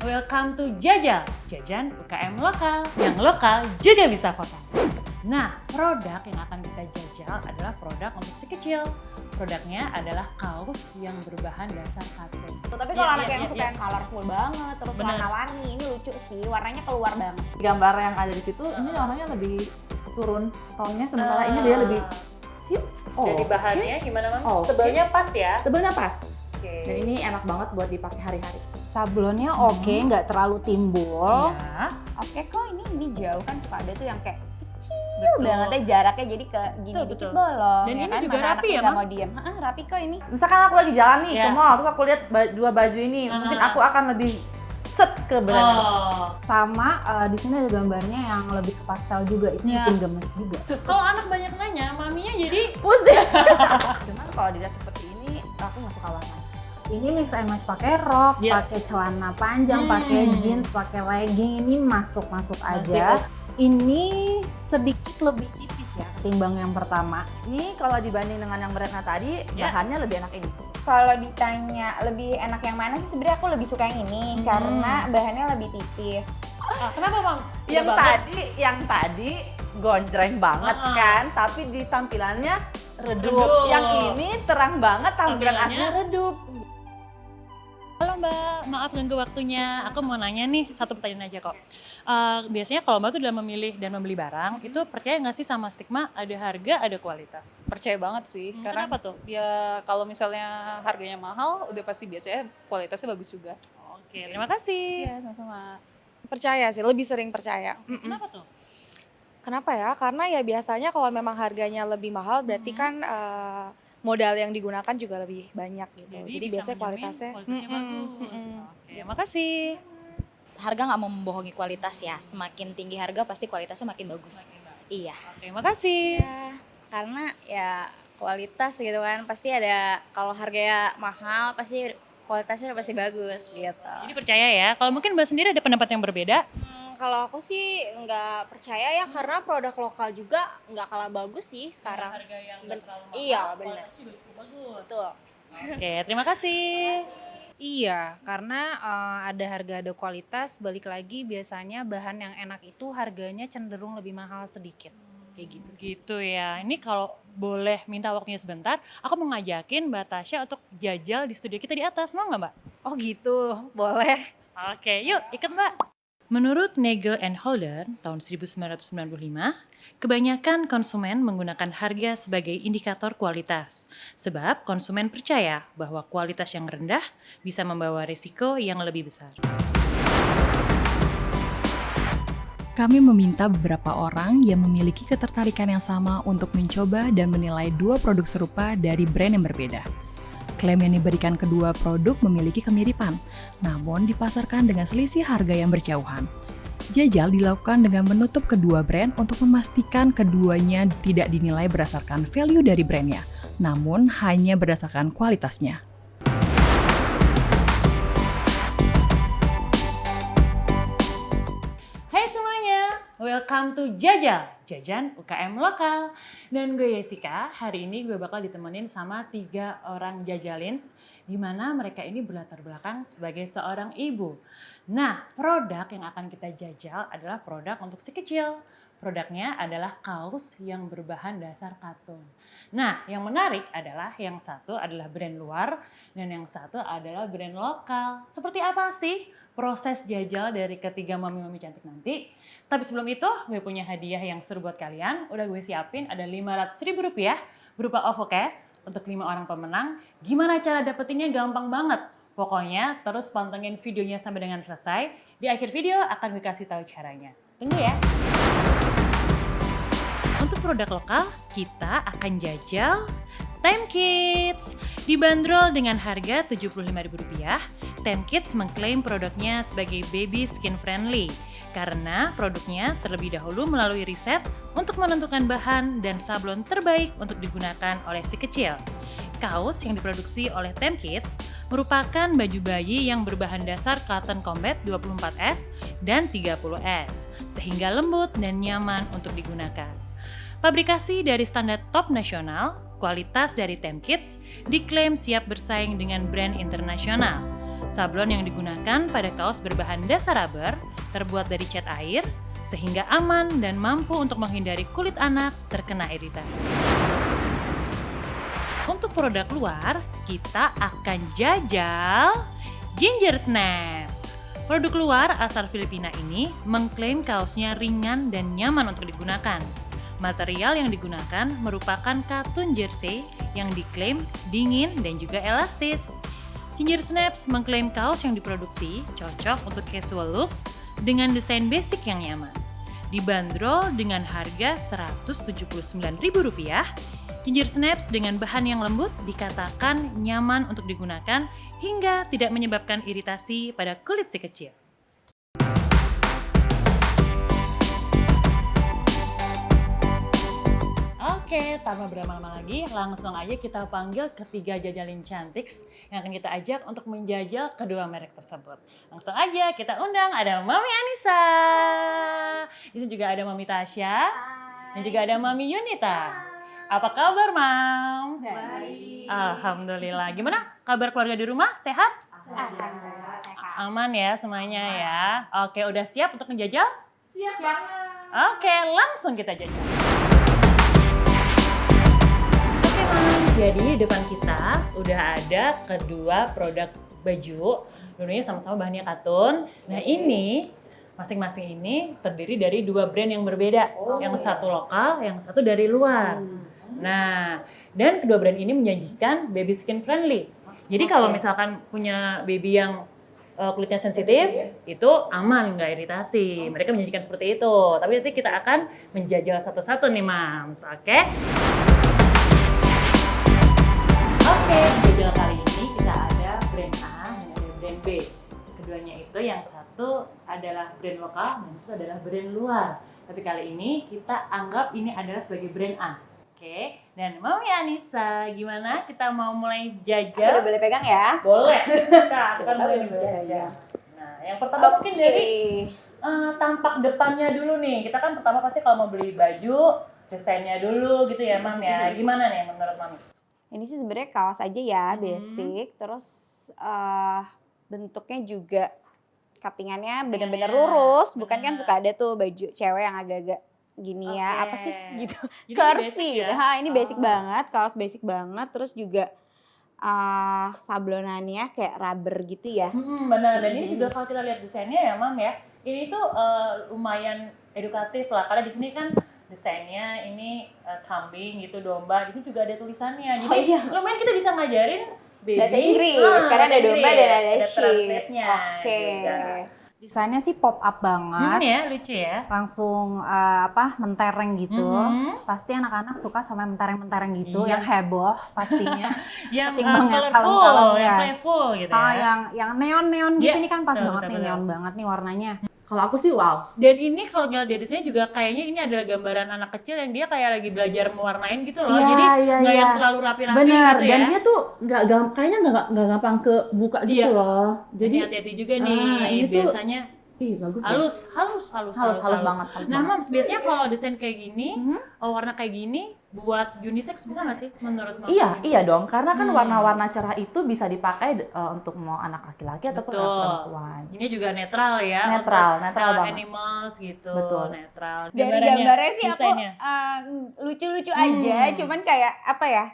welcome to Jajal, jajan UKM lokal, yang lokal juga bisa vokal. Nah, produk yang akan kita jajal adalah produk untuk si kecil. Produknya adalah kaos yang berbahan dasar katun. Tapi kalau anak yang suka yang colorful banget, terus warna-warni, ini lucu sih, warnanya keluar banget. Gambar yang ada di situ, ini warnanya lebih turun tonnya, sementara ini dia lebih siup. Jadi bahannya gimana, Mam? Tebalnya pas ya? Tebalnya pas. Dan ini enak banget buat dipakai hari-hari. Sablonnya oke, nggak terlalu timbul. Ya. Oke kok, ini jauh kan suka ada tuh yang kayak kecil banget ya jaraknya, jadi ke gini dikit bolong. Dan ya ini kan? juga Mana rapi ya, nggak Mam? mau diem. Rapi kok ini. Misalkan aku lagi jalan nih ke mall, terus aku lihat dua baju ini, mungkin aku akan lebih set ke brand. Sama di sini ada gambarnya yang lebih ke pastel juga, itu bikin gemes juga. Kalau anak banyak nanya, maminya jadi Pusing. Cuman kalau dilihat seperti ini, aku nggak suka warna. Ini mix and match pakai rok, pakai celana panjang, pakai jeans, pakai legging, ini masuk-masuk aja. Ini sedikit lebih tipis ya ketimbang yang pertama. Ini kalau dibanding dengan yang brandnya tadi, bahannya lebih enak ini. Kalau ditanya lebih enak yang mana sih, sebenarnya aku lebih suka yang ini karena bahannya lebih tipis. Kenapa, Mam? Yang tadi gonjreng banget kan, tapi di tampilannya redup. Yang ini terang banget, tampilan aslinya redup. Halo Mbak, maaf ganggu waktunya. Aku mau nanya nih, satu pertanyaan aja kok. Biasanya kalau Mbak tuh dalam memilih dan membeli barang, itu percaya nggak sih sama stigma ada harga, ada kualitas? Percaya banget sih, karena kenapa tuh? ya kalau misalnya harganya mahal, udah pasti biasanya kualitasnya bagus juga. Oke, terima kasih. Iya, sama-sama. Percaya sih, lebih sering percaya. Kenapa tuh? Kenapa ya? Karena ya biasanya kalau memang harganya lebih mahal, berarti kan modal yang digunakan juga lebih banyak gitu. Jadi biasanya kualitasnya bagus. Oke, makasih. Harga nggak mau membohongi kualitas ya, semakin tinggi harga pasti kualitasnya makin bagus. Iya. Oke, makasih. Ya, karena ya kualitas gitu kan, pasti ada, kalau harganya mahal pasti kualitasnya pasti bagus gitu. Jadi percaya ya, kalau mungkin Mbak sendiri ada pendapat yang berbeda? Kalau aku sih nggak percaya ya, karena produk lokal juga nggak kalah bagus sih sekarang. Harga yang nggak terlalu mahal, Iya benar. kualitasnya juga cukup bagus. Betul. Oke, terima kasih. Iya, karena ada harga ada kualitas, balik lagi biasanya bahan yang enak itu harganya cenderung lebih mahal sedikit. Kayak gitu sih. Gitu ya, ini kalau boleh minta waktunya sebentar, aku mau ngajakin Mbak Tasya untuk jajal di studio kita di atas, mau nggak Mbak? Oh gitu, boleh. Oke, yuk ikut Mbak. Menurut Nagel and Holder tahun 1995, kebanyakan konsumen menggunakan harga sebagai indikator kualitas. Sebab konsumen percaya bahwa kualitas yang rendah bisa membawa risiko yang lebih besar. Kami meminta beberapa orang yang memiliki ketertarikan yang sama untuk mencoba dan menilai dua produk serupa dari brand yang berbeda. Klaim yang diberikan kedua produk memiliki kemiripan, namun dipasarkan dengan selisih harga yang berjauhan. Jajal dilakukan dengan menutup kedua brand untuk memastikan keduanya tidak dinilai berdasarkan value dari brandnya, namun hanya berdasarkan kualitasnya. Hai semuanya, welcome to Jajal, jajan UKM lokal. Dan gue Jessica, hari ini gue bakal ditemenin sama 3 orang jajalins, di mana mereka ini berlatar belakang sebagai seorang ibu. Nah, produk yang akan kita jajal adalah produk untuk si kecil. Produknya adalah kaos yang berbahan dasar katun. Nah, yang menarik adalah yang satu adalah brand luar dan yang satu adalah brand lokal. Seperti apa sih proses jajal dari ketiga mami-mami cantik nanti? Tapi sebelum itu, gue punya hadiah yang seru buat kalian. Udah gue siapin, ada Rp500.000 berupa OVO Cash untuk 5 orang pemenang. Gimana cara dapetinnya? Gampang banget. Pokoknya terus pantengin videonya sampai dengan selesai. Di akhir video akan gue kasih tahu caranya. Tunggu ya. Untuk produk lokal, kita akan jajal TemKids. Dibanderol dengan harga Rp75.000, TemKids mengklaim produknya sebagai baby skin friendly karena produknya terlebih dahulu melalui riset untuk menentukan bahan dan sablon terbaik untuk digunakan oleh si kecil. Kaos yang diproduksi oleh TemKids merupakan baju bayi yang berbahan dasar cotton combat 24S dan 30S, sehingga lembut dan nyaman untuk digunakan. Pabrikasi dari standar top nasional, kualitas dari TemKids diklaim siap bersaing dengan brand internasional. Sablon yang digunakan pada kaos berbahan dasar rubber, terbuat dari cat air, sehingga aman dan mampu untuk menghindari kulit anak terkena iritasi. Untuk produk luar, kita akan jajal Ginger Snaps. Produk luar asal Filipina ini mengklaim kaosnya ringan dan nyaman untuk digunakan. Material yang digunakan merupakan katun jersey yang diklaim dingin dan juga elastis. Ginger Snaps mengklaim kaos yang diproduksi cocok untuk casual look dengan desain basic yang nyaman. Dibanderol dengan harga Rp179.000, Ginger Snaps dengan bahan yang lembut dikatakan nyaman untuk digunakan hingga tidak menyebabkan iritasi pada kulit si kecil. Oke, tanpa berlama-lama lagi, langsung aja kita panggil ketiga jajalin cantik yang akan kita ajak untuk menjajal kedua merek tersebut. Langsung aja kita undang, ada Mami Anissa, itu juga ada Mami Tasya, dan juga ada Mami Yunita. Apa kabar, Mams? Baik. Alhamdulillah. Gimana kabar keluarga di rumah? Sehat? Aman ya semuanya ya. Oke, udah siap untuk menjajal? Siap. Oke, langsung kita jajal. Oke, Mams. Jadi di depan kita udah ada kedua produk baju. Dulunya sama-sama bahannya katun. Nah, ini masing-masing ini terdiri dari dua brand yang berbeda. Yang satu lokal, yang satu dari luar. Nah, dan kedua brand ini menjanjikan baby skin friendly. Jadi kalau misalkan punya baby yang kulitnya sensitif, itu aman, nggak iritasi. Mereka menjanjikan seperti itu. Tapi nanti kita akan menjajal satu-satu nih, Mams. Oke? Oke, jajal kali ini kita ada brand A dan ada brand B. Keduanya itu yang satu adalah brand lokal dan itu adalah brand luar. Tapi kali ini kita anggap ini adalah sebagai brand A. Oke, dan Mami Anissa, gimana kita mau mulai jajal? Udah boleh pegang ya? Boleh, kita akan mulai jajal. Nah, yang pertama mungkin dari tampak depannya dulu nih. Kita kan pertama pasti kalau mau beli baju, desainnya dulu gitu ya, Mam ya. Gimana nih menurut Mami? Ini sih sebenarnya kaos aja ya, basic. Terus bentuknya juga cuttingannya bener-bener lurus. Bukan kan suka ada tuh baju cewek yang agak-agak gini ya, apa sih gitu, Jadi curvy basic gitu. ya? Ini basic banget, kaos basic banget. Terus juga sablonannya kayak rubber gitu ya. Benar, dan ini juga kalau kita lihat desainnya ya, Mam ya, ini tuh lumayan edukatif lah, karena di sini kan desainnya ini kambing gitu, domba. Di sini juga ada tulisannya, jadi lumayan kita bisa ngajarin Bahasa Inggris, karena ada domba dan ada sheep. translate-nya. Oke. juga. Desainnya sih pop up banget. Ya, lucu ya. Langsung mentereng gitu. Pasti anak-anak suka sama mentereng-mentereng gitu, Iya. yang heboh pastinya. Yang Ketimbang yang colorful, kalem-kalem, yang yes. playful gitu ya. yang neon-neon gitu, Iya, ini kan pas betul, banget betul, nih, betul. neon banget nih warnanya. Kalau aku sih wow. Dan ini kalau ngeliat dari sini juga kayaknya ini adalah gambaran anak kecil yang dia kayak lagi belajar mewarnain gitu loh. Iya, Jadi iya, nggak iya. yang terlalu rapi-rapi Bener, gitu dan ya. dia tuh kayaknya nggak gampang kebuka gitu Iya. loh. Jadi Jadi hati-hati juga nih. ini tuh Biasanya bagus deh. Halus banget. Nah, Mams, biasanya kalau desain kayak gini, warna kayak gini buat unisex bisa nggak sih menurut Mams? Iya dong, karena kan warna-warna cerah itu bisa dipakai untuk mau anak laki-laki ataupun anak Betul. perempuan. Ini juga netral ya. Netral untuk, banget. Animals gitu. Betul. Netral. Dari gambarnya sih aku desainnya. lucu-lucu aja, cuman kayak apa ya,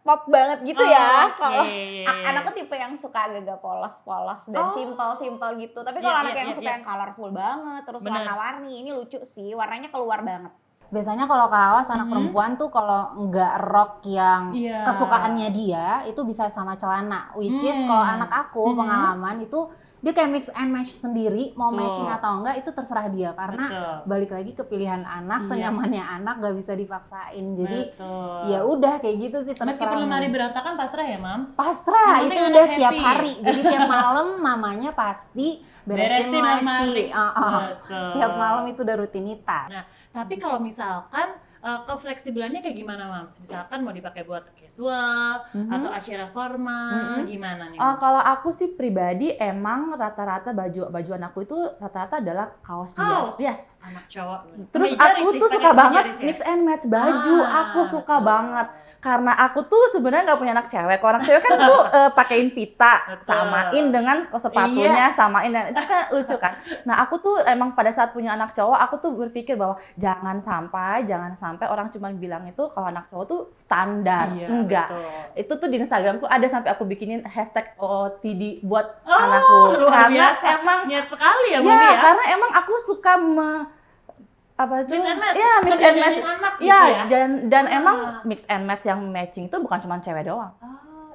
pop banget gitu ya. Oke. Kalau anakku tipe yang suka agak polos-polos dan simpel-simpel gitu. Tapi kalau anak yang suka yang colorful banget, terus Bener. warna-warni, ini lucu sih, warnanya keluar banget. Biasanya kalau kaos anak perempuan tuh kalau nggak rok yang Iya. kesukaannya dia, itu bisa sama celana. Which is kalau anak aku pengalaman itu dia kayak mix and match sendiri, mau Betul. matching atau enggak itu terserah dia, karena Betul. balik lagi ke pilihan anak, Iya. senyamannya anak, nggak bisa dipaksain. Jadi Betul. ya udah kayak gitu sih, terserah. Meskipun lemari berantakan pasrah ya, Mams? Pasrah, Yang itu penting udah anak tiap happy. hari. Jadi tiap malam mamanya pasti beresin lemari. laci. Betul. Tiap malam itu udah rutinitas. Nah, tapi kalau misalkan kefleksibelannya kayak gimana Mams? Misalkan mau dipakai buat casual atau acara formal, gimana nih Mams? Kalau aku sih pribadi emang rata-rata baju anakku itu rata-rata adalah kaos bias. Yes. Anak cowok. Terus Meja aku risih, tuh pakai suka meja banget risih ya? mix and match baju. Aku suka banget. Karena aku tuh sebenarnya nggak punya anak cewek. Kalau anak cewek kan tuh pakein pita, Betul. samain dengan sepatunya, samain dan itu kan lucu kan. Nah aku tuh emang pada saat punya anak cowok, aku tuh berpikir bahwa jangan sampai orang cuma bilang itu kalau anak cowok tuh standar. Iya, Enggak. betul. Itu tuh di Instagram tuh ada sampai aku bikinin hashtag OOTD buat Oh, anakku. luar Karena biasa. emang Niat sekali ya, ya, Mami ya. karena emang aku suka apa itu? Mix and match. Ya, mix and match. Perdandanan anak gitu Ya, ya. dan emang mix and match yang matching itu bukan cuma cewek doang.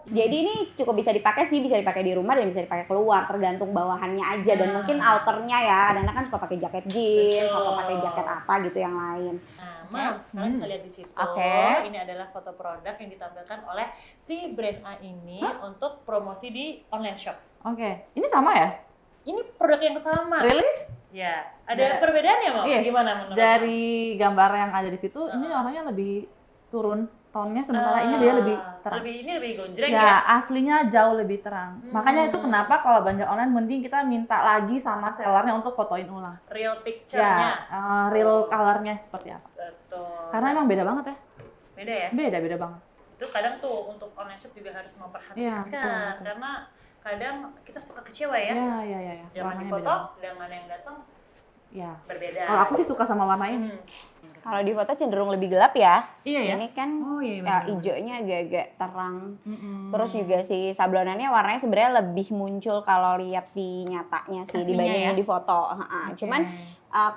Jadi ini cukup bisa dipakai sih, bisa dipakai di rumah dan bisa dipakai keluar, tergantung bawahannya aja dan mungkin outernya ya. Anak-anak kan suka pakai jaket jeans Betul. atau pakai jaket apa gitu yang lain. Nah, Mams, kalian bisa lihat di situ. Oke. Ini adalah foto produk yang ditampilkan oleh si brand A ini untuk promosi di online shop. Oke. Ini sama ya? Ini produk yang sama. Really? Ya, ada perbedaannya Mam? Yes. Gimana menurut Dari gambar yang ada di situ, ini orangnya lebih turun tonnya, sementara ini dia lebih terang. Ini lebih gonjreng Ya, ya. aslinya jauh lebih terang. Makanya itu kenapa kalau belanja online mending kita minta lagi sama sellernya untuk fotoin ulang. Real picture-nya. Ya, real colornya seperti apa. Betul. Karena emang beda banget ya. Beda ya. Beda banget. Itu kadang tuh untuk online shop juga harus memperhatikan. Iya, betul. Karena kadang kita suka kecewa ya. Ya. Zaman di Warnanya foto beda. dengan yang datang Ya. berbeda. Kalau aku sih suka sama warna ini. Kalau di foto cenderung lebih gelap ya. Iya ya. Ini kan Oh iya. ya, hijaunya agak-agak terang. Terus juga si sablonannya warnanya sebenarnya lebih muncul kalau lihat di nyatanya sih Aslinya dibandingin ya? di foto. Cuman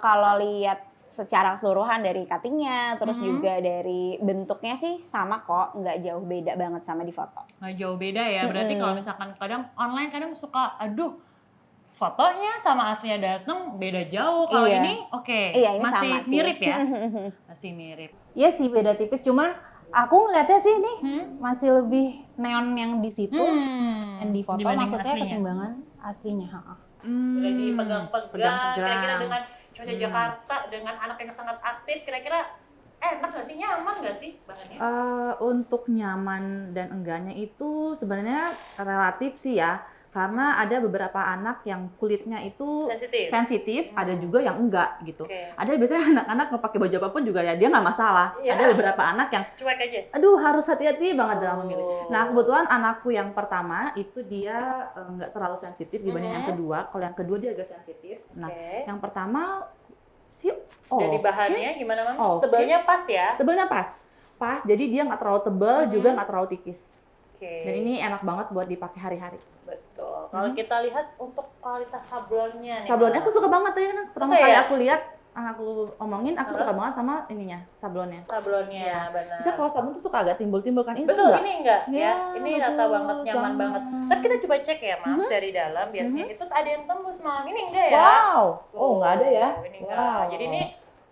kalau lihat secara keseluruhan dari cuttingnya, terus juga dari bentuknya sih sama kok, nggak jauh beda banget sama di foto. Nggak jauh beda ya. Berarti kalau misalkan kadang online kadang suka aduh fotonya sama aslinya datang beda jauh. Kalau Iya. ini oke. Iya, ini masih sama sih. mirip ya. Masih mirip. Iya sih beda tipis, cuman aku ngeliatnya sih ini masih lebih neon yang di situ, yang di foto Dibanding maksudnya aslinya. ketimbangan aslinya. Udah dipegang-pegang, pegang-pegang. kira-kira dengan cuaca Jakarta, dengan anak yang sangat aktif, kira-kira enak nggak sih, nyaman nggak sih bahannya? Untuk nyaman dan enggaknya itu sebenarnya relatif sih ya. Karena ada beberapa anak yang kulitnya itu sensitif, ada juga yang enggak gitu. Oke. Ada biasanya anak-anak mau pakai baju apapun juga ya dia nggak masalah. Iya. Ada beberapa anak yang Cuek aja. aduh harus hati-hati banget dalam memilih. Nah kebetulan anakku yang pertama itu dia nggak terlalu sensitif dibanding yang kedua. Kalau yang kedua dia agak sensitif. Nah yang pertama sih Dari bahannya gimana Mam? Tebalnya pas ya? Tebalnya pas. Jadi dia nggak terlalu tebal juga nggak terlalu tipis. Oke. Dan ini enak banget buat dipakai hari-hari. Betul. Kalau kita lihat untuk kualitas sablonnya nih. Sablonnya Mam. aku suka banget tadi kan pertama Suka kali ya? aku lihat, aku omongin aku suka banget sama ininya, sablonnya. Sablonnya, benar. Bisa kalau sabun tuh suka agak timbul-timbul kan, ini tuh Betul, enggak. ini enggak Ya, ya. Ini rata bagus banget, nyaman banget. banget. Tapi kita coba cek ya, Mas, dari dalam. Biasanya itu ada yang tembus, Mam. Ini enggak ya? Wow, oh nggak ada ya. Ini enggak. Wow. Jadi ini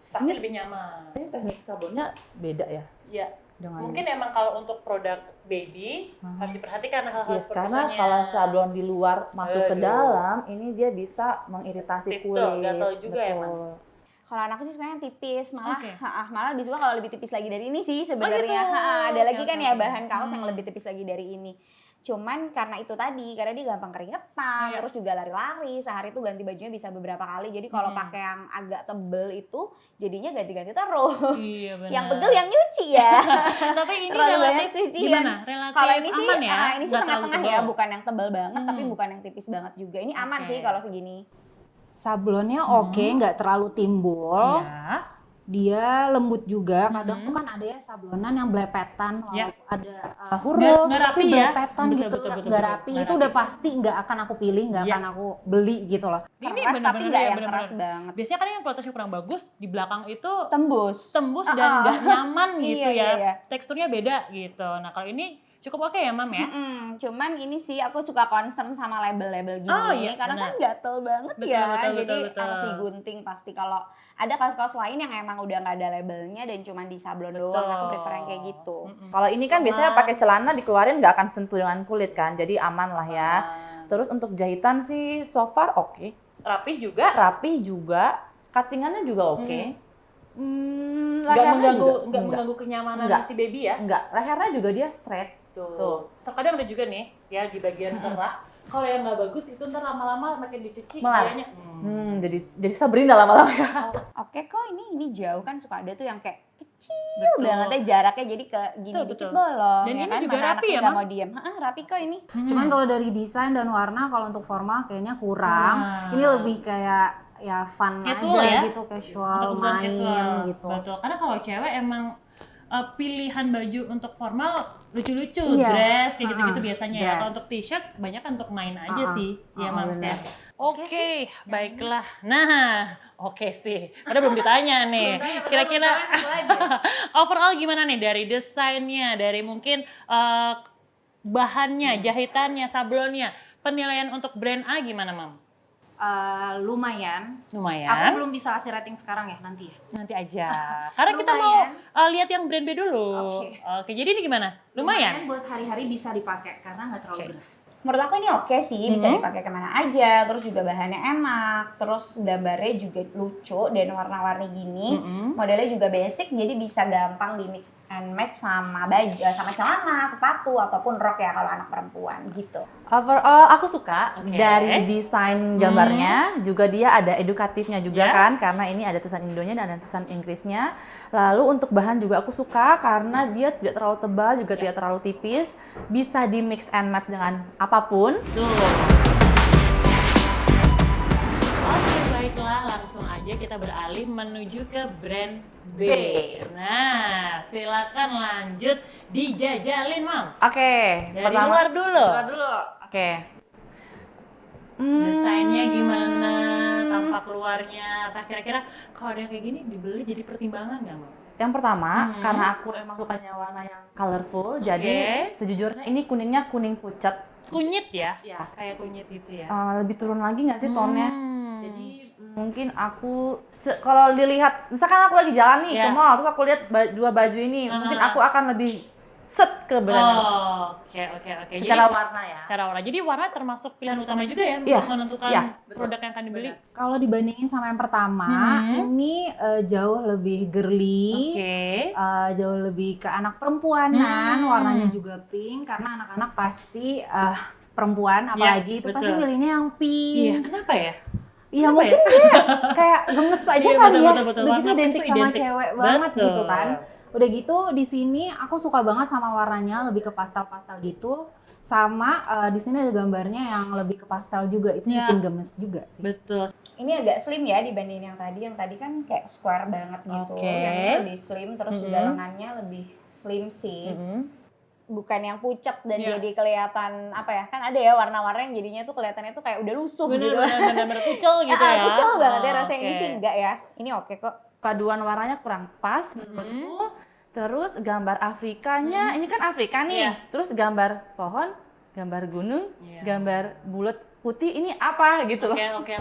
pasti lebih nyaman. Ini teknik sabunnya beda ya Iya. dengan Mungkin emang kalau untuk produk baby harus diperhatikan hal-hal Yes, seperti karena itu. kalau sablon di luar masuk ke Aduh. dalam, ini dia bisa mengiritasi Sensitif tuh, kulit. gatal juga ya, Mas? Betul. Kalau anakku sih sebenarnya yang tipis, malah Oke. malah lebih suka kalau lebih tipis lagi dari ini sih sebenarnya. gitu. Ada lagi Oke, kan oke, ya oke. bahan kaos yang lebih tipis lagi dari ini. Cuman karena itu tadi, karena dia gampang keringetan, Iya. terus juga lari-lari, sehari tuh ganti bajunya bisa beberapa kali. Jadi kalau pakai yang agak tebel itu jadinya ganti-ganti terus. Iya, benar. Yang pegel yang nyuci ya. Tapi ini Terlalu banyak relatif cucian. gimana? Relatif Kalau ini sih aman ya? ini sih Nggak terlalu tengah-tengah ya, tebal. bukan yang tebal banget tapi bukan yang tipis banget juga. Ini aman Oke. sih kalau segini. Sablonnya oke, nggak terlalu timbul. Iya. Dia lembut juga. Kadang tuh kan ada ya sablonan yang belepetan, Ya. ada huruf, Nggak rapi tapi ya? belepetan Betul, gitu, betul, betul, nggak betul. rapi. Nggak Itu rapi. udah pasti nggak akan aku pilih, nggak Ya. akan aku beli gitu loh. Ini Keras tapi benar-benar nggak ya, yang keras benar-benar. banget. Biasanya kan yang kualitasnya kurang bagus, di belakang itu Tembus. tembus dan nggak nyaman gitu Iya, ya. iya. Teksturnya beda gitu. Nah kalau ini cukup oke ya Mam ya? Cuman ini sih aku suka concern sama label-label gini Oh, iya, karena benar. kan gatel banget Betul, ya. betul, Jadi betul. harus digunting pasti. Kalau ada kaos-kaos lain yang emang udah nggak ada labelnya dan cuma di sablon doang, aku prefer yang kayak gitu. Kalau ini kan biasanya pakai celana dikeluarin nggak akan sentuh dengan kulit kan, jadi aman lah ya. Terus untuk jahitan sih so far oke. Rapih juga. Rapih juga, cuttingannya juga oke. Nggak Lehernya mengganggu, juga nggak mengganggu kenyamanan Enggak. si baby ya? Enggak, lehernya juga dia straight. Tuh. Terkadang ada juga nih ya di bagian kerah. Kalau yang nggak bagus itu ntar lama-lama makin dicuci Melar. kayaknya. Jadi Sabrina lama-lama ya. Oke kok ini jauh kan suka ada tuh yang kayak kecil Betul. banget ya jaraknya jadi ke gini Betul, dikit betul. bolong. Dan ya ini kan? juga Mana rapi anaknya ya, nggak Mam? mau diem. Rapi kok ini. Cuman kalau dari desain dan warna kalau untuk formal kayaknya kurang. Nah. Ini lebih kayak ya fun Casual aja ya? gitu, casual, Untuk kebutuhan main casual. gitu. Betul. Karena kalau cewek emang pilihan baju untuk formal lucu-lucu, Iya. dress kayak gitu-gitu biasanya ya. dress. Kalau untuk t-shirt banyak untuk main aja sih, ya Mams ya. bener. Oke, baiklah. Nah, oke sih. Padahal belum ditanya nih. Kira-kira overall gimana nih dari desainnya, dari mungkin bahannya, jahitannya, sablonnya, penilaian untuk brand A gimana, Mam? Lumayan. Aku Lumayan. belum bisa kasih rating sekarang ya, nanti ya. Nanti aja. Karena kita mau Lumayan. lihat yang brand B dulu. Oke. Oke, jadi ini gimana? Lumayan. buat hari-hari bisa dipakai karena nggak terlalu Oke. berat. Menurut aku ini oke sih, bisa dipakai kemana aja. Terus juga bahannya enak, terus gambarnya juga lucu dan warna-warni gini. Modelnya juga basic, jadi bisa gampang di mix and match sama baju, sama celana, sepatu ataupun rok ya kalau anak perempuan gitu. Overall aku suka Oke. dari desain gambarnya, juga dia ada edukatifnya juga Ya. kan, karena ini ada tulisan Indonya dan ada tulisan Inggrisnya. Lalu untuk bahan juga aku suka karena dia tidak terlalu tebal, juga tidak terlalu tipis, bisa di mix and match dengan apapun. Tuh. Oke, baiklah. Langsung aja kita beralih menuju ke brand B. B. Nah, silakan lanjut dijajalin, Mams. Oke, Dari luar dulu. Oke. Desainnya gimana, tampak luarnya, apa kira-kira kalau ada yang kayak gini dibeli jadi pertimbangan nggak, Mas? Yang pertama, karena aku emang sukanya warna yang colorful, jadi sejujurnya ini kuningnya kuning pucat. Kunyit ya? Ya. Kayak kunyit itu ya? Lebih turun lagi nggak sih tonnya? Hmm. Jadi mungkin aku kalau dilihat, misalkan aku lagi jalan nih ke Ya. mall, terus aku lihat dua baju ini, mungkin aku akan lebih set ke brand ini. Oke. Secara Jadi, warna ya. secara warna. Jadi warna termasuk pilihan utama juga ya Iya, untuk menentukan iya, betul. produk yang akan dibeli. Kalau dibandingin sama yang pertama, ini jauh lebih girly. Oke. Jauh lebih ke anak perempuanan, warnanya juga pink karena anak-anak pasti perempuan apalagi itu pasti betul. milihnya yang pink. Iya, kenapa ya? Iya Kenapa mungkin dia kayak gemes aja Iya, kali ya. betul. Udah gitu Warna pink identik tuh sama identik. cewek banget Betul. gitu kan. Udah gitu di sini aku suka banget sama warnanya lebih ke pastel-pastel gitu. Sama di sini ada gambarnya yang lebih ke pastel juga itu Iya. bikin gemes juga sih. Betul. Ini agak slim ya dibanding yang tadi. Yang tadi kan kayak square banget gitu. Oke. Yang ini lebih slim, terus juga lengannya lebih slim sih. Bukan yang pucat dan Iya. jadi kelihatan apa ya, kan ada ya warna-warna yang jadinya tuh kelihatannya tuh kayak udah lusuh gitu. Bener kucel gitu ya? Kucel banget ya rasanya. Ini Oke. sih enggak ya. Ini oke kok. Paduan warnanya kurang pas menurutku. Terus gambar Afrikanya, ini kan Afrika nih. Iya. Terus gambar pohon, gambar gunung, Iya. gambar bulat putih, ini apa gitu loh. Oke.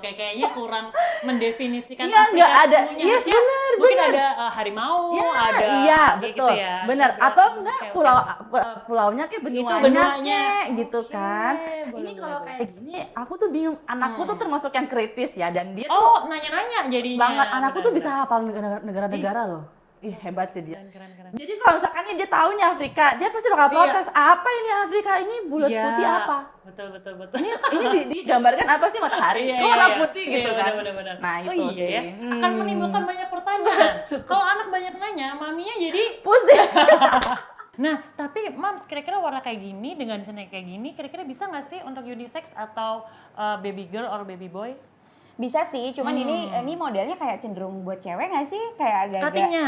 Kayaknya kurang mendefinisikan Iya, Afrika nggak ada. semuanya. Yes, Harusnya benar, mungkin benar. ada harimau, Ya, ada iya kayak betul, gitu ya. benar. Saya Atau bilang, enggak oke. pulaunya kayak benuanya, benuanya. kayak gitu kan. boleh, Ini kalau boleh. kayak gini, aku tuh bingung. Anakku tuh termasuk yang kritis ya, dan dia tuh Oh, nanya-nanya jadinya. banget. Anakku tuh bisa Benar-benar. hafal negara-negara loh. Ih, hebat sih dia. Keren. Jadi kalau misalkan nih dia tahu nih Afrika, dia pasti bakal protes. Apa ini Afrika? Ini bulat Iya. putih apa? Betul. Ini digambarkan apa sih matahari? Iya, Kok warna iya. putih gitu Iya, kan? benar. Nah, Oh itu iya ya. sih. Akan menimbulkan banyak pertanyaan. Kalau anak banyak nanya, maminya jadi Pusing. Nah, tapi Mams, kira-kira warna kayak gini dengan desain kayak gini, kira-kira bisa nggak sih untuk unisex atau baby girl or baby boy? Bisa sih, cuman ini modelnya kayak cenderung buat cewek nggak sih? Kayak agak-agak Cuttingnya?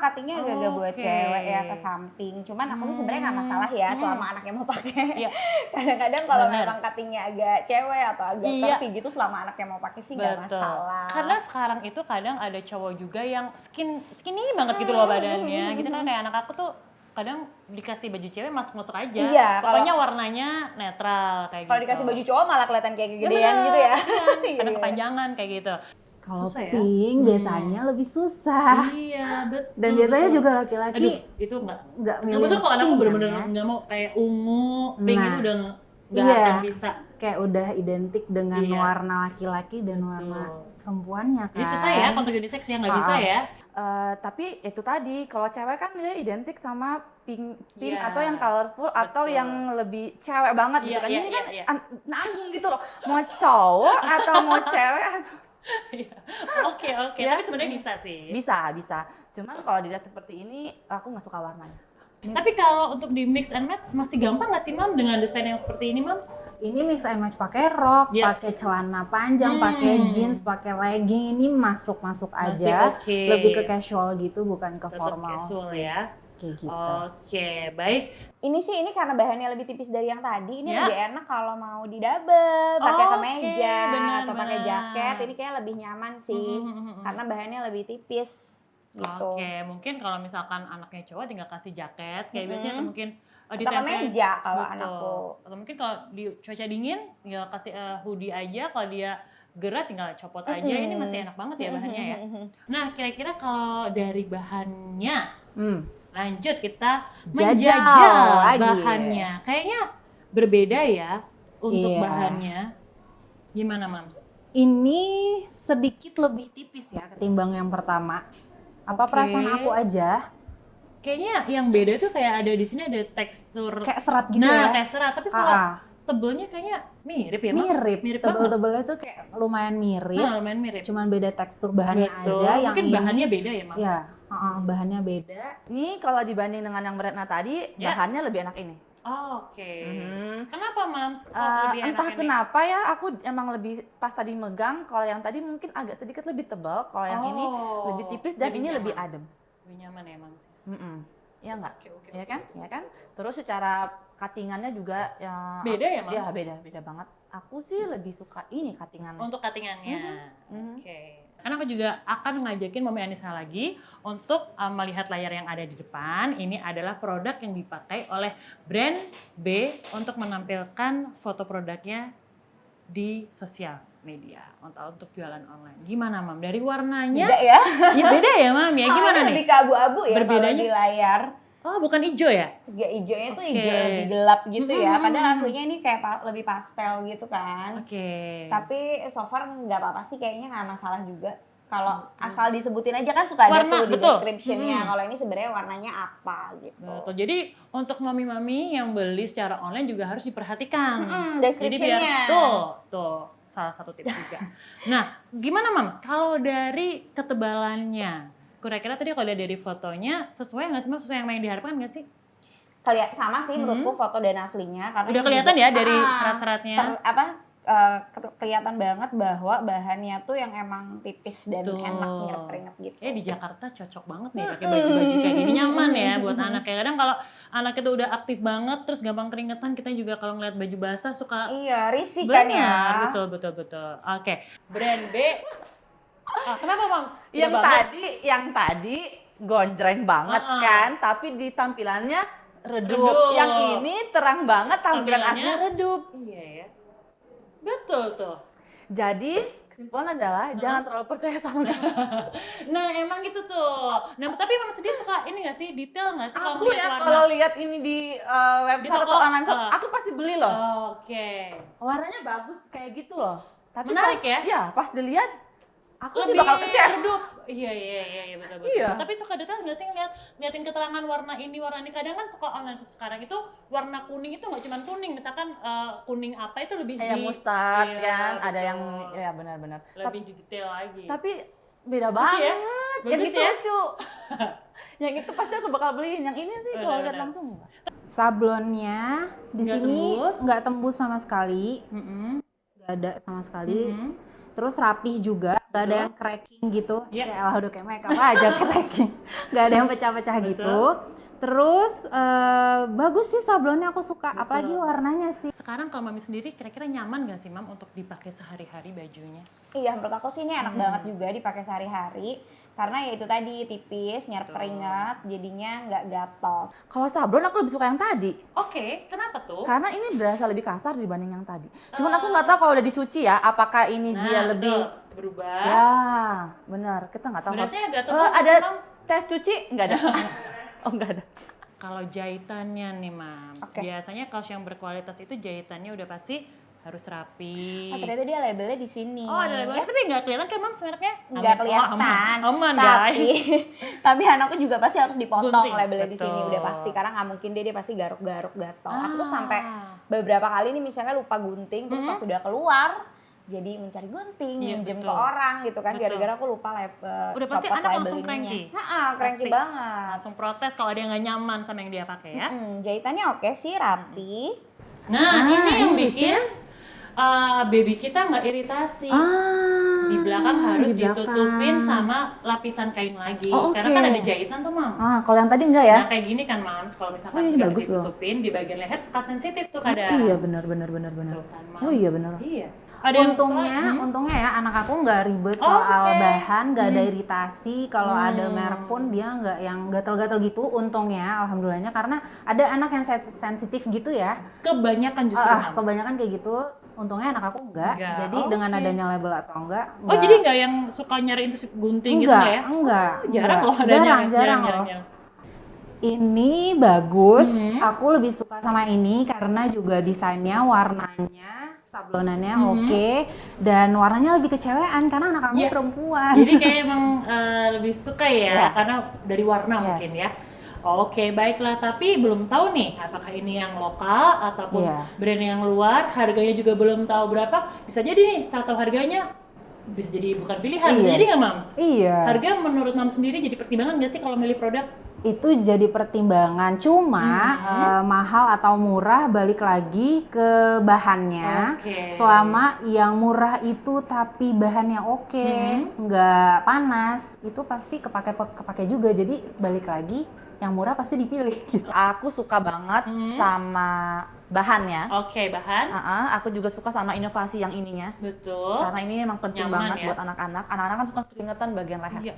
cuttingnya agak-agak buat Oke. cewek ya ke samping. Cuman aku sih sebenarnya nggak masalah ya selama anaknya mau pakai. Iya. Kadang-kadang kalau Bener. memang cuttingnya agak cewek atau agak Iya. curvy gitu selama anaknya mau pakai sih nggak masalah. Karena sekarang itu kadang ada cowok juga yang skinny banget gitu loh badannya. Gitu kan kayak anak aku tuh kadang dikasih baju cewek masuk-masuk aja. Iya, Pokoknya warnanya netral kayak kalau gitu. dikasih baju cowok malah kelihatan kayak Ya kegedean bener, gitu ya. kasihan. Iya, Kadang iya. kepanjangan kayak gitu. Kalau Susah ya? pink biasanya lebih susah. Iya, betul. Dan biasanya betul. juga laki-laki Aduh, itu enggak nggak milih betul kalau anakku pink kan bener-bener ya. nggak mau kayak ungu, pink Nah. itu udah nggak Iya. akan bisa. Kayak udah identik dengan Iya. warna laki-laki dan Betul. warna perempuannya kan. Jadi susah ya untuk unisex ya, nggak bisa ya. Tapi itu tadi, kalau cewek kan dia identik sama pink Iya. atau yang colorful atau Betul. yang lebih cewek banget gitu Iya, kan. iya, Ini kan iya, iya. nanggung gitu loh. Mau cowok atau mau cewek atau Oke, Ya. tapi sebenarnya bisa sih. bisa. Cuman kalau dilihat seperti ini, aku nggak suka warnanya. Tapi kalau untuk di mix and match masih gampang nggak sih Mam dengan desain yang seperti ini Mams? Ini mix and match pakai rok, Iya. pakai celana panjang, pakai jeans, pakai legging, ini masuk aja. Masih oke. Lebih ke casual gitu, bukan ke Tetap formal casual sih. ya. Kayak gitu. Oke, baik. Ini karena bahannya lebih tipis dari yang tadi, ini Ya. lebih enak kalau mau di double, pakai Oke, kemeja benar, atau pakai benar. jaket. Ini kayak lebih nyaman sih, karena bahannya lebih tipis gitu. Oke, mungkin kalau misalkan anaknya cowok tinggal kasih jaket kayak biasanya atau mungkin Atau ditempel. kemeja kalau Betul. anakku. Atau mungkin kalau di cuaca dingin tinggal kasih hoodie aja, kalau dia gerah tinggal copot aja. Ini masih enak banget ya bahannya ya. Nah, kira-kira kalau dari bahannya, lanjut kita Jajal menjajal lagi. bahannya. Kayaknya berbeda ya untuk Iya. bahannya. Gimana Mams? Ini sedikit lebih tipis ya ketimbang yang pertama. Apa Oke. perasaan aku aja? Kayaknya yang beda tuh kayak ada di sini ada tekstur. Kayak serat gitu Nah, ya. kayak serat. Tapi kalau Ah, tebelnya kayaknya mirip ya, Mam? mirip. Mirip banget. Tebel-tebelnya tuh kayak lumayan mirip. Nah, lumayan mirip. Cuman beda tekstur bahannya Betul. aja. Yang Mungkin ini, bahannya beda ya, Mam? Ya, bahannya beda. Ini kalau dibanding dengan yang beratnya tadi, Ya. bahannya lebih enak ini. Oh, oke. Mhm. Kenapa, Mams? Kok lebih enak Entah ini? kenapa ya, aku emang lebih pas tadi megang. Kalau yang tadi mungkin agak sedikit lebih tebal. Kalau yang ini Oh, lebih tipis dan ini nyaman. lebih adem. Lebih nyaman ya, Mams? Iya nggak? Oke. Ya kan? Ya kan? Terus secara cuttingannya juga Beda ya, Mam? Iya, beda banget. Aku sih lebih suka ini cuttingannya. Untuk cuttingannya. Mhm. Oke. Karena aku juga akan ngajakin Mami Anissa lagi untuk melihat layar yang ada di depan. Ini adalah produk yang dipakai oleh brand B untuk menampilkan foto produknya di sosial media untuk jualan online. Gimana, Mam? Dari warnanya? Beda ya? Ya beda ya, Mam. Ya gimana Awalnya nih? lebih ke abu-abu ya kalau Berbedanya? di layar. Oh, bukan hijau ya? Ya hijaunya tuh Oke. hijau lebih gelap gitu ya. Padahal aslinya ini kayak lebih pastel gitu kan. Oke. Tapi so far nggak apa-apa sih, kayaknya nggak masalah juga. Kalau asal disebutin aja kan suka ada Warna, tuh di betul. description-nya. Kalau ini sebenarnya warnanya apa gitu. Betul. Jadi untuk mami-mami yang beli secara online juga harus diperhatikan. Jadi Description-nya. biar tuh salah satu tips juga. Nah, gimana Mams? Kalau dari ketebalannya, kira-kira tadi kalau dari fotonya sesuai nggak sih Mams? Sesuai yang main diharapkan nggak sih? Sama sih menurutku foto dan aslinya. Karena Udah ini kelihatan juga- ya dari serat-seratnya. kelihatan banget bahwa bahannya tuh yang emang tipis dan Betul. enak nyerep-nyerep gitu. Kayak di Jakarta cocok banget nih pakai baju-baju kayak gini, nyaman ya buat anak. Kayak kadang kalau anak itu udah aktif banget terus gampang keringetan, kita juga kalau ngeliat baju basah suka Iya, risih kan ya. betul. Oke, brand B. Kenapa Mams? Udah Yang banget? tadi gonjreng banget kan, tapi di tampilannya redup. Redup. Yang ini terang banget, tampilan Tampilannya aslinya redup. Iya ya. Betul tuh. Jadi kesimpulan adalah jangan terlalu percaya sama dia. Nah emang gitu tuh. Nah tapi Mams sendiri suka ini gak sih? Detail gak sih kalau Aku ngeliat ya warna? kalau lihat ini di website Di toko, atau online shop, ah. aku pasti beli loh. Oke. Warnanya bagus kayak gitu loh. Tapi Menarik pas, ya? Iya, pas dilihat aku sih Lebih bakal kecewa. redup. Iya betul. Iya. Tapi suka detail nggak sih ngeliatin keterangan warna ini. Kadang kan suka online shop sekarang itu warna kuning itu nggak cuma kuning, misalkan kuning apa itu lebih Kayak di mustard Iya, kan, ada betul. yang ya benar-benar. lebih di detail lagi. Tapi beda Lucu banget. ya? Yang Bagus itu ya? lucu. Yang itu pasti aku bakal beliin. Yang ini sih kalau lihat Benar-benar. langsung enggak. Sablonnya di Nggak sini tembus. nggak tembus sama sekali, Mm-mm. nggak ada sama sekali. Mm-mm. Terus rapih juga, nggak ada Betul. yang cracking gitu. Iya. Kayak lah udah kayak makeup aja cracking. Nggak ada yang pecah-pecah Betul. gitu. Terus bagus sih sablonnya, aku suka. Betul. Apalagi warnanya sih. Sekarang kalau Mami sendiri kira-kira nyaman gak sih Mam untuk dipakai sehari-hari bajunya? Iya, menurut aku sih ini enak banget juga dipakai sehari-hari. Karena ya itu tadi tipis, nyerap Betul. keringat, jadinya nggak gatel. Kalau sablon aku lebih suka yang tadi. Oke, kenapa tuh? Karena ini berasa lebih kasar dibanding yang tadi. Cuman aku nggak tahu kalau udah dicuci ya, apakah ini dia lebih tuh, berubah. ya benar. Kita nggak tahu. Berasanya agak Eh, tebal ada Mams. tes cuci nggak ada. Oh nggak ada. kalau jahitannya nih Mams, Oke. biasanya kaos yang berkualitas itu jahitannya udah pasti harus rapi. Oh, ternyata dia labelnya di sini. Oh, ada labelnya, tapi nggak kelihatan kan Mams mereknya? Nggak Aman. kelihatan. Oh, aman tapi, guys. tapi anakku juga pasti harus dipotong Gunting, labelnya di sini betul. udah pasti karena nggak mungkin dia pasti garuk-garuk gatal. Aku tuh sampai Ah. beberapa kali nih misalnya lupa gunting terus pas sudah keluar jadi mencari gunting, Iya, minjem ke betul. orang gitu kan Betul. gara-gara aku lupa Udah pasti copot anak label langsung ininya. cranky. Cranky Pasti. banget. Langsung protes kalau ada yang nggak nyaman sama yang dia pakai ya. Jahitannya oke sih, rapi. Nah, ini yang ini bikin baby kita nggak iritasi. Di belakang harus di belakang. ditutupin sama lapisan kain lagi. Oh, Karena oke. kan ada jahitan tuh, Mams. Kalau yang tadi enggak ya? Nah, kayak gini kan, Mams. Kalau misalkan Oh, ini nggak bagus loh. ditutupin di bagian leher suka sensitif tuh kadang. Iya benar. Tuh kan, Mams. Oh iya benar. Iya. Ada yang Untungnya ya anak aku nggak ribet Oh, soal oke. bahan, nggak ada iritasi. Kalau ada Hmm. merek pun dia nggak yang gatel-gatel gitu. Untungnya, alhamdulillahnya karena ada anak yang sensitif gitu ya. kebanyakan justru. Mams. Kebanyakan kayak gitu. Untungnya anak aku enggak. Enggak, Jadi oke. dengan adanya label atau enggak. Oh, jadi nggak yang suka nyariin tuh gunting gitu enggak, nggak ya? enggak. Jarang enggak. loh adanya. Jarang loh. Ini bagus. Aku lebih suka sama ini karena juga desainnya, warnanya, sablonannya oke, dan warnanya lebih kecewean karena anak aku Iya. perempuan. Jadi kayak emang lebih suka ya, Iya. karena dari warna Yes. mungkin ya. Oke, baiklah. Tapi belum tahu nih, apakah ini yang lokal ataupun Iya. brand yang luar. Harganya juga belum tahu berapa. Bisa jadi nih, setelah tahu harganya, bisa jadi bukan pilihan. Bisa Iya. jadi nggak, Mams? Iya. Harga menurut Mams sendiri jadi pertimbangan nggak sih kalau milih produk? Itu jadi pertimbangan. Cuma mahal atau murah balik lagi ke bahannya. Oke. Selama yang murah itu tapi bahannya oke, nggak panas, itu pasti kepake juga. Jadi balik lagi yang murah pasti dipilih. Gitu. Aku suka banget sama bahannya. Oke, bahan. Aku juga suka sama inovasi yang ininya. Betul. Karena ini memang penting Nyaman banget ya. buat anak-anak. Anak-anak kan suka keringetan bagian leher. Iya.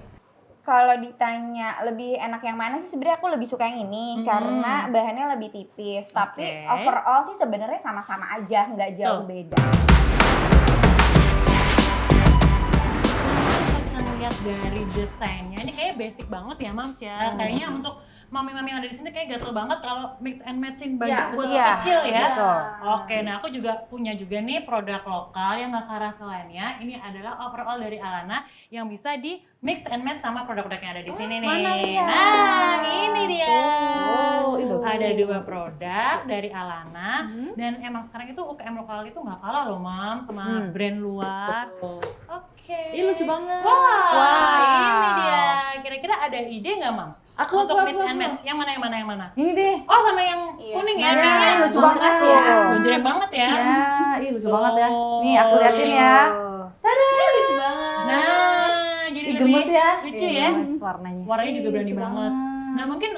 Kalau ditanya lebih enak yang mana sih, sebenarnya aku lebih suka yang ini karena bahannya lebih tipis. Tapi Oke. overall sih sebenarnya sama-sama aja, nggak jauh beda. Kita ngeliat dari desainnya, ini kayak basic banget ya Mams ya. Kayaknya untuk mami-mami yang ada di sini kayak gatel banget kalau mix and matching baju buat si iya, kecil ya. betul. Oke, nah aku juga punya juga nih produk lokal yang gak kalah ke lainnya. Ini adalah overall dari Alana yang bisa di mix and match sama produk-produk yang ada di sini nih. Nah, ini dia. Ada 2 produk dari Alana dan emang sekarang itu UKM lokal itu nggak kalah loh Mam sama brand luar. Oke. Ih, lucu banget. Wah, ini dia. Kira-kira ada ide nggak Mams? Aku Untuk mix and match yang mana? Ini deh. Oh, sama yang kuning ya? Nah, Kayaknya lucu banget ya. Gonjreng banget ya. Ya, lucu Tuh. banget ya. Nih, aku liatin ya. Lucu banget. Nah, jadi Ih, lebih gemes ya. lucu ya. Gemes warnanya. Warnanya juga berani lucu banget. banget. Nah, mungkin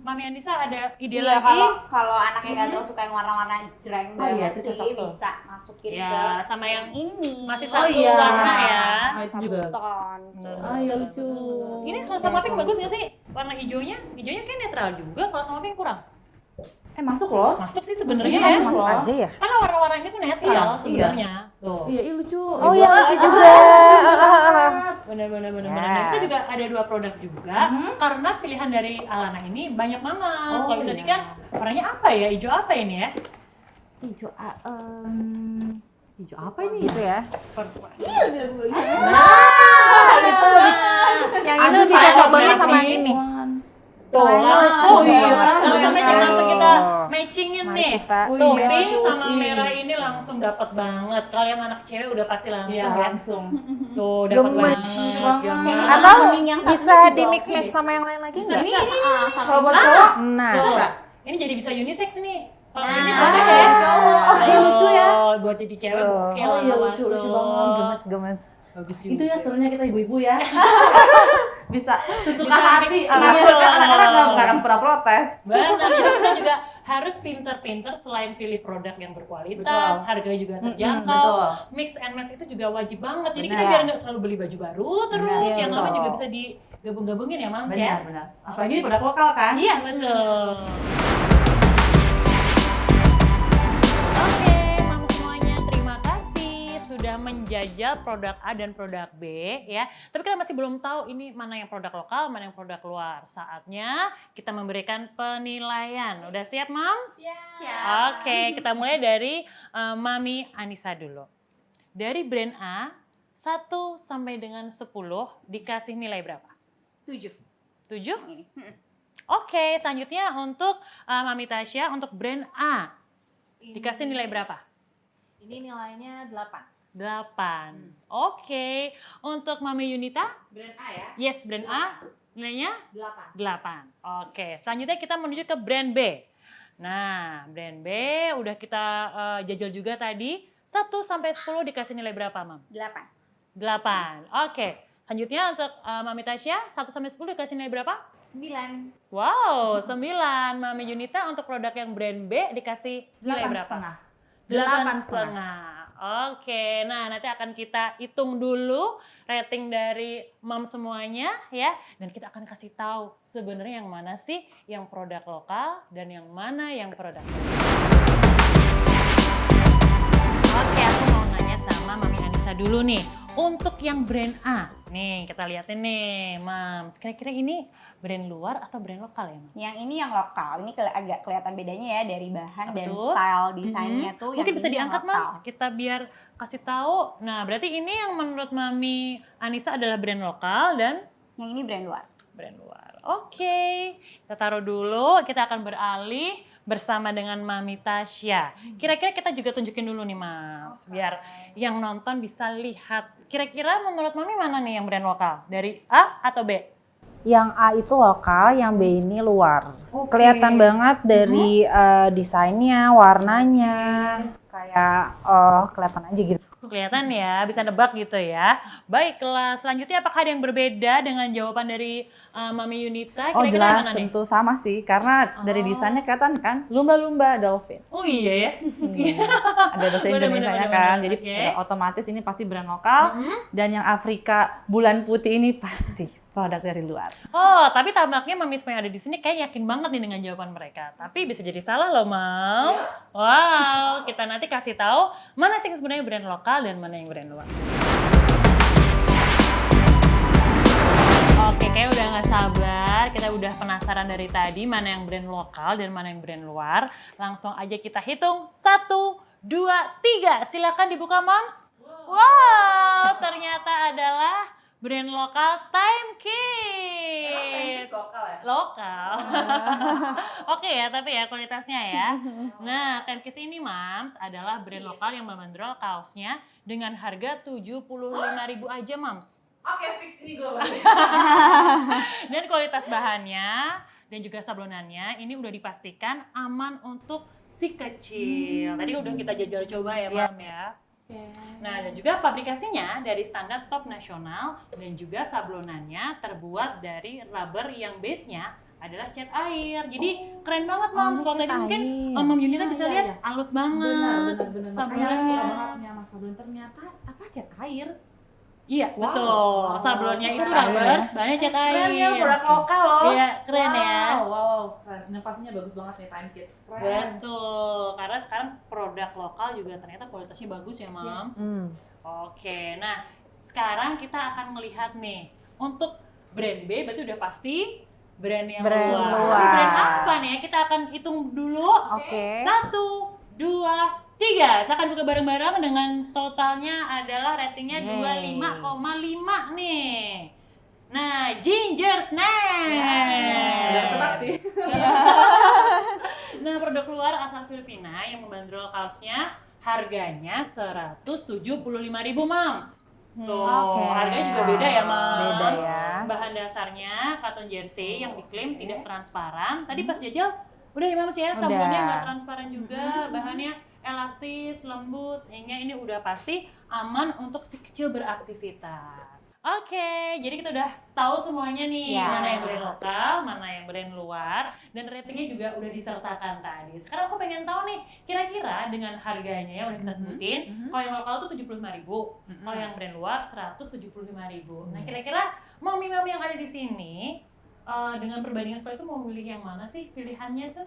Mami Anissa ada ide Iya, lagi? kalau anaknya nggak terlalu suka yang warna-warna jreng Oh iya, banget itu sih, cocok tuh. bisa masukin Ya, ke sama yang ini. masih Oh satu iya. warna ya. Itu Satu juga. ton. Ah, iya lucu. Ini kalau sama pink bagus nggak sih? Warna hijaunya? Hijaunya kayak netral juga, kalau sama pink kurang. Masuk loh. Masuk sih sebenarnya Ini ya. masuk loh. aja ya. Karena warna-warna ini tuh netral Iya, sebenarnya. Tuh. Iya, lucu. Oh iya lucu juga. Benar. Yes. Nah, kita juga ada 2 produk juga karena pilihan dari Alana ini banyak banget. Oh, Kalau tadi iya. kan warnanya apa ya? Hijau apa ini ya? Hijau hijau apa ini? Gitu ya. Itu Yang ini lebih cocok banget sama yang ini. tuh langsung. Oh, iya. Kalau sampai Oh. langsung kita matchingin Mari nih. kita Tuh iya, pink sama matching. merah ini langsung dapat banget. Kalau yang anak cewek udah pasti langsung Iya, ya. langsung. Tuh dapat Gemes. banget. Gemes. Atau Kuning yang satu bisa juga di mix oke match deh. sama yang lain lagi Bisa, nggak? bisa. Kalau buat cowok, Nah, Tuh, ini jadi bisa unisex nih. Kalau ini Nah, boleh ya. Oh, iya, lucu ya. Buat jadi cewek Tuh. oke Oh, lah iya, masuk. lucu banget. gemes. Bagus itu juga. ya serunya kita ibu-ibu ya. Bisa sesuka Bisa hati. bikin- Anak-anak Iya. nggak akan pernah protes. Benar, jadi kita juga harus pinter-pinter selain pilih produk yang berkualitas, Betul. harganya juga terjangkau, betul. mix and match itu juga wajib banget. Jadi kita Benar. biar nggak selalu beli baju baru terus, Benar, yang lama betul. juga bisa digabung-gabungin ya Mams ya. Benar. Apalagi di produk lokal kan? Iya betul. Oke, Mams semuanya terima kasih sudah menjajal produk A dan produk B ya. Tapi kita masih belum tahu ini mana yang produk lokal, mana yang produk luar. Saatnya kita memberikan penilaian. Udah siap, Moms? Siap. Oke, kita mulai dari Mami Anissa dulu. Dari brand A, 1 sampai dengan 10 dikasih nilai berapa? 7. 7? Ini. Oke, selanjutnya untuk Mami Tasya, untuk brand A, dikasih nilai berapa? Ini nilainya 8. 8. Oke, untuk Mami Yunita? Brand A ya? Yes, brand A, nilainya 8. 8. Oke, selanjutnya kita menuju ke brand B. Nah, brand B udah kita jajal juga tadi. 1 sampai 10 dikasih nilai berapa, Mam? 8. 8. Oke, selanjutnya untuk Mami Tasya, 1 sampai 10 dikasih nilai berapa? 9. Wow, 9. Mami Yunita untuk produk yang brand B dikasih nilai berapa? 8,5. Oke, nah nanti akan kita hitung dulu rating dari Mom semuanya ya. Dan kita akan kasih tahu sebenarnya yang mana sih yang produk lokal dan yang mana yang produk luar. Oke, aku mau nanya sama Mami Anissa dulu nih. Untuk yang brand A, nih kita lihatin nih, Mams. Kira-kira ini brand luar atau brand lokal ya, Mam? Yang ini yang lokal. Ini agak kelihatan bedanya ya dari bahan dan Betul. style desainnya tuh. Mungkin yang bisa ini yang diangkat, lokal. Mams. Kita biar kasih tahu. Nah, berarti ini yang menurut Mami Anissa adalah brand lokal dan Yang ini brand luar. brand luar. Oke, kita taruh dulu. Kita akan beralih bersama dengan Mami Tasya. Kira-kira kita juga tunjukin dulu nih, Mas. Biar yang nonton bisa lihat. Kira-kira menurut Mami mana nih yang brand lokal? Dari A atau B? Yang A itu lokal, yang B ini luar. Kelihatan banget dari desainnya, warnanya, kayak kelihatan aja gitu. Kelihatan ya, bisa nebak gitu ya. Baiklah, selanjutnya apakah ada yang berbeda dengan jawaban dari Mami Yunita? Oh Kira-kira jelas, mana nih? tentu sama sih. Karena dari desainnya kelihatan kan, lumba-lumba dolphin. Oh iya ya? Ada bahasa Bener, Indonesianya bener, kan, bener. jadi Oke. udah otomatis ini pasti brand lokal. Dan yang Afrika bulan putih ini pasti produk dari luar. Oh, tapi tampaknya Mami semua yang ada di sini kayak yakin banget nih dengan jawaban mereka. Tapi bisa jadi salah loh, Mam. Wow, kita nanti kasih tahu mana sih yang sebenarnya brand lokal dan mana yang brand luar. Oke, kayak udah nggak sabar. Kita udah penasaran dari tadi mana yang brand lokal dan mana yang brand luar. Langsung aja kita hitung. 1, 2, 3. Silakan dibuka, Moms. Wow, ternyata adalah brand lokal Time Kids. Lokal. Oke ya, tapi ya kualitasnya ya. Nah, Time Kids ini, Mams, adalah brand lokal yang membandrol kaosnya dengan harga 75.000 aja, Mams. Oke, fix ini gue. Dan kualitas bahannya dan juga sablonannya ini udah dipastikan aman untuk si kecil. Tadi udah kita jajal coba ya, Mam ya. Nah, dan juga pabrikasinya dari standar top nasional dan juga sablonannya terbuat dari rubber yang base-nya adalah cat air. Jadi keren banget, Mams. Kalau tadi mungkin Mam Yunita bisa lihat halus banget. Benar. Sablonnya. Makanya Mas Sablon ternyata apa cat air? Iya, Wow. betul. Sablonnya itu Cat air rubber, ya. bahannya cat air. Keren ya, produk lokal loh. Iya, keren ya. Wow. Keren. Inovasinya bagus banget nih Time Kids. Keren. Betul, karena sekarang produk lokal juga ternyata kualitasnya bagus ya, Mams. Oke, nah sekarang kita akan melihat nih, untuk brand B berarti udah pasti brand yang Brand luar. luar. Tapi brand apa nih ya? Kita akan hitung dulu. Oke. 1, 2, 3. Silakan buka bareng-bareng dengan totalnya adalah ratingnya Yeay. 25,5 nih. Nah, Ginger Snack. Udah ketebak sih. Nah, produk luar asal Filipina yang membandrol kaosnya harganya 175.000, Mams. Tuh, Oke. harganya juga beda ya, Mams. Beda ya. Bahan dasarnya cotton jersey yang diklaim tidak transparan. Tadi pas jajal udah ya, Mams ya, sablonnya nggak transparan juga, bahannya elastis, lembut, sehingga ini udah pasti aman untuk si kecil beraktivitas. Oke, jadi kita udah tahu semuanya nih, Ya. mana yang brand lokal, mana yang brand luar, dan ratingnya juga udah disertakan tadi. Sekarang aku pengen tahu nih, kira-kira dengan harganya yang udah kita sebutin, kalau yang lokal tuh 75.000, kalau yang brand luar 175.000. Nah, kira-kira mami-mami yang ada di sini, dengan perbandingan seperti itu mau milih yang mana sih pilihannya tuh?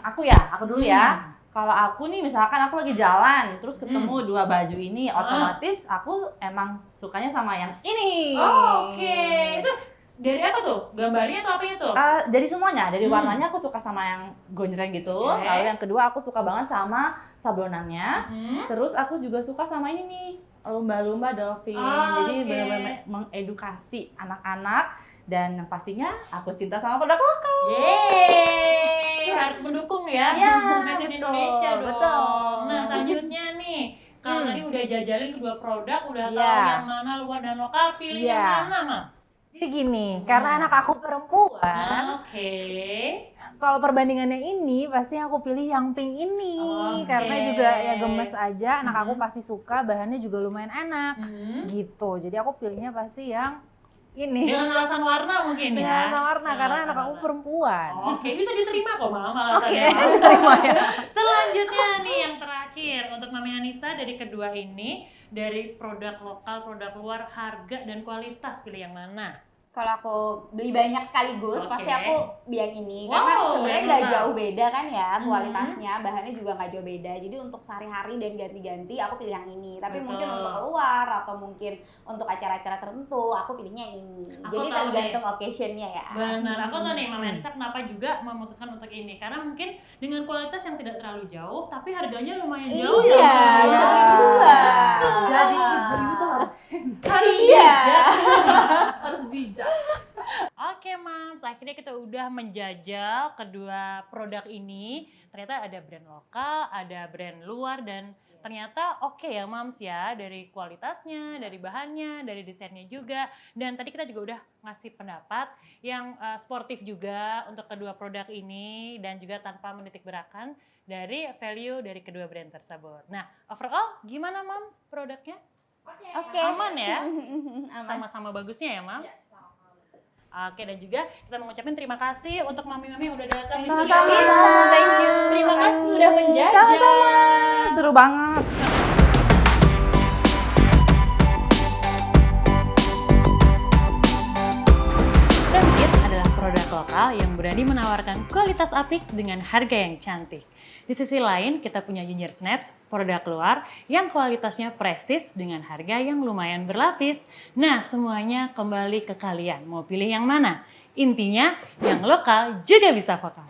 Aku dulu ya. Kalau aku nih misalkan aku lagi jalan terus ketemu dua baju ini, otomatis aku emang sukanya sama yang ini. Oke, itu dari apa tuh? Gambarnya atau apanya tuh? Jadi semuanya, dari warnanya aku suka sama yang gonjreng gitu. Oke. Lalu yang kedua aku suka banget sama sablonannya. Hmm. Terus aku juga suka sama ini nih, lumba-lumba dolphin. Jadi oke. benar-benar mengedukasi anak-anak dan yang pastinya aku cinta sama produk lokal. Yeay, harus mendukung ya. Iya, Made in betul, Indonesia dong. betul. Nah, selanjutnya nih, kalau tadi udah jajalin kedua produk, udah tahu Iya. yang mana luar dan lokal, pilih Iya. yang mana, Mam? Jadi gini, karena anak aku perempuan, Oke. kalau perbandingannya ini pasti aku pilih yang pink ini. Oke. Karena juga ya gemes aja, anak aku Mhm. pasti suka, bahannya juga lumayan enak. Hmm. Gitu, jadi aku pilihnya pasti yang ini. Dengan alasan warna mungkin Dengan ya. alasan warna, Dengan karena alasan anak aku warna. perempuan. Oke, bisa diterima kok, Mam, Oke, alasannya. terima ya. Selanjutnya nih yang terakhir untuk Mami Anissa dari kedua ini, dari produk lokal, produk luar, harga dan kualitas, pilih yang mana? Kalau aku beli banyak sekaligus, Oke. pasti aku yang ini. Wow, Karena sebenarnya yang nggak lokal. jauh beda kan ya Mhm. kualitasnya, bahannya juga nggak jauh beda. Jadi untuk sehari-hari dan ganti-ganti aku pilih yang ini. Tapi mungkin Betul. untuk keluar atau mungkin untuk acara-acara tertentu, aku pilihnya yang ini. Aku Jadi tahu tergantung occasionnya ya. Benar, aku tuh nih Mama Anissa kenapa juga memutuskan untuk ini. Karena mungkin dengan kualitas yang tidak terlalu jauh, tapi harganya lumayan jauh Iya, ya. Mam. bisa beli dua. Jadi ibu-ibu tuh Harus Iya. bijak. harus bijak. Oke Mams, akhirnya kita udah menjajal kedua produk ini. Ternyata ada brand lokal, ada brand luar, dan ternyata oke ya Mams ya. Dari kualitasnya, dari bahannya, dari desainnya juga. Dan tadi kita juga udah ngasih pendapat yang sportif juga untuk kedua produk ini. Dan juga tanpa menitik beratkan dari value dari kedua brand tersebut. Nah overall gimana Mams produknya? Oke. Aman ya? Aman. Sama-sama bagusnya ya Mams? Oke, dan juga kita mengucapkan terima kasih untuk mami-mami yang udah datang di studio Sama-sama. kita. Thank you. Terima kasih sudah menjajal. Sama-sama. Seru banget. Femkit adalah produk lokal yang berani menawarkan kualitas apik dengan harga yang cantik. Di sisi lain, kita punya Ginger Snaps, produk luar yang kualitasnya prestis dengan harga yang lumayan berlapis. Nah, semuanya kembali ke kalian. Mau pilih yang mana? Intinya, yang lokal juga bisa vokal.